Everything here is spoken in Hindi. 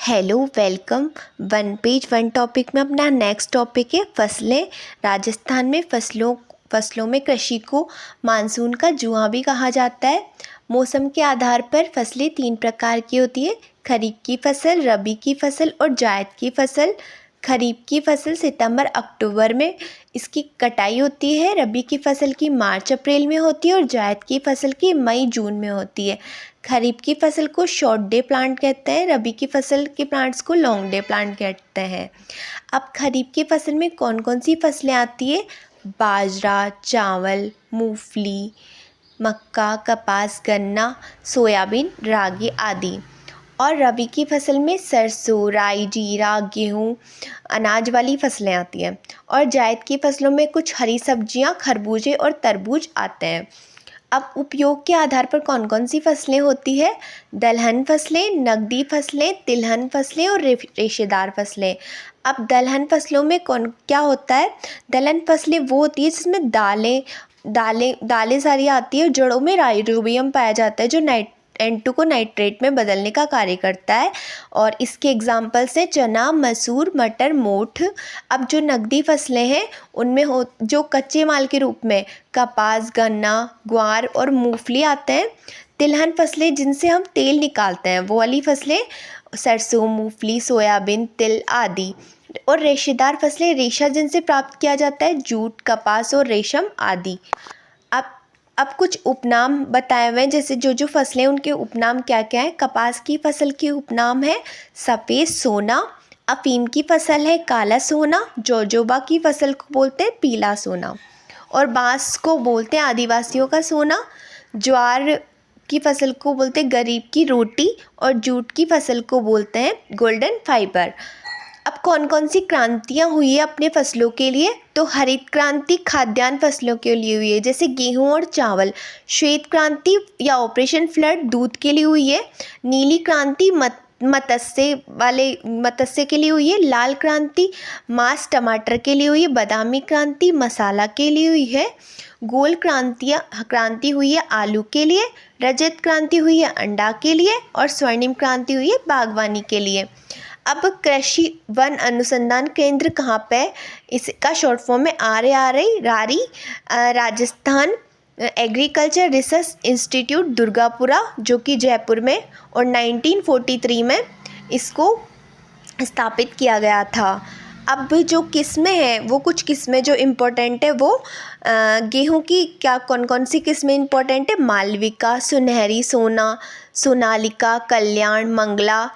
Hello welcome. One page one topic में अपना नेक्स्ट टॉपिक है फसलें। राजस्थान में फसलों में कृषि को मानसून का जुआ भी कहा जाता है। मौसम के आधार पर फसलें तीन प्रकार की होती है: खरीफ की फसल, रबी की फसल और जायद की फसल। खरीफ की फसल सितंबर अक्टूबर में इसकी कटाई होती है। रबी की फसल की मार्च अप्रैल में होती है और जायद की फसल की मई जून में होती है। खरीफ की फसल को शॉर्ट डे प्लांट कहते हैं, रबी की फसल के प्लांट्स को लॉन्ग डे प्लांट कहते हैं। अब खरीफ की फसल में कौन कौन सी फसलें आती है? बाजरा, चावल, मूंगफली, मक्का, कपास, गन्ना, सोयाबीन, रागी आदि। और रबी की फसल में सरसों, राई, जीरा, गेहूँ, अनाज वाली फसलें आती हैं। और जायद की फसलों में कुछ हरी सब्जियां, खरबूजे और तरबूज आते हैं। अब उपयोग के आधार पर कौन कौन सी फसलें होती है? दलहन फसलें, नकदी फसलें, तिलहन फसलें और रेशेदार फसलें। अब दलहन फसलों में कौन क्या होता है? दलहन फसलें वो होती है जिसमें दालें सारी आती है। जड़ों में राइजोबियम पाया जाता है जो N2 को नाइट्रेट में बदलने का कार्य करता है। और इसके एग्जाम्पल्स हैं चना, मसूर, मटर, मोठ। अब जो नकदी फसलें हैं उनमें जो कच्चे माल के रूप में कपास, गन्ना, ग्वार और मूंगफली आते हैं। तिलहन फसलें जिनसे हम तेल निकालते हैं वो वाली फसलें सरसों, मूंगफली, सोयाबीन, तिल आदि। और रेशेदार फसलें रेशा जिनसे प्राप्त किया जाता है जूट, कपास और रेशम आदि। अब कुछ उपनाम बताए हुए हैं, जैसे जो फसलें उनके उपनाम क्या क्या है। कपास की फसल की उपनाम है सफ़ेद सोना। अफीम की फसल है काला सोना। जोजोबा की फसल को बोलते हैं पीला सोना। और बांस को बोलते हैं आदिवासियों का सोना। ज्वार की फसल को बोलते हैं गरीब की रोटी। और जूट की फसल को बोलते हैं गोल्डन फाइबर। अब कौन कौन सी क्रांतियाँ हुई है अपने फसलों के लिए? तो हरित क्रांति खाद्यान्न फसलों के लिए हुई है, जैसे गेहूं और चावल। श्वेत क्रांति या ऑपरेशन फ्लड दूध के लिए हुई है। नीली क्रांति मत्स्य के लिए हुई है। लाल क्रांति मांस टमाटर के लिए हुई है। बादामी क्रांति मसाला के लिए हुई है। गोल क्रांति हुई है आलू के लिए। रजत क्रांति हुई है अंडा के लिए। और स्वर्णिम क्रांति हुई है बागवानी के लिए। अब कृषि वन अनुसंधान केंद्र कहाँ पे है? इसका शॉर्ट फॉर्म में RARI Rajasthan agriculture research institute Durgapura, जो कि जयपुर में, और 1943 में इसको स्थापित किया गया था। अब जो किस्में हैं वो कुछ किस्में जो इम्पोर्टेंट है वो गेहूं की क्या कौन कौन सी किस्में इम्पोर्टेंट है? मालविका, सुनहरी, सोना, सोनालिका, कल्याण, मंगला,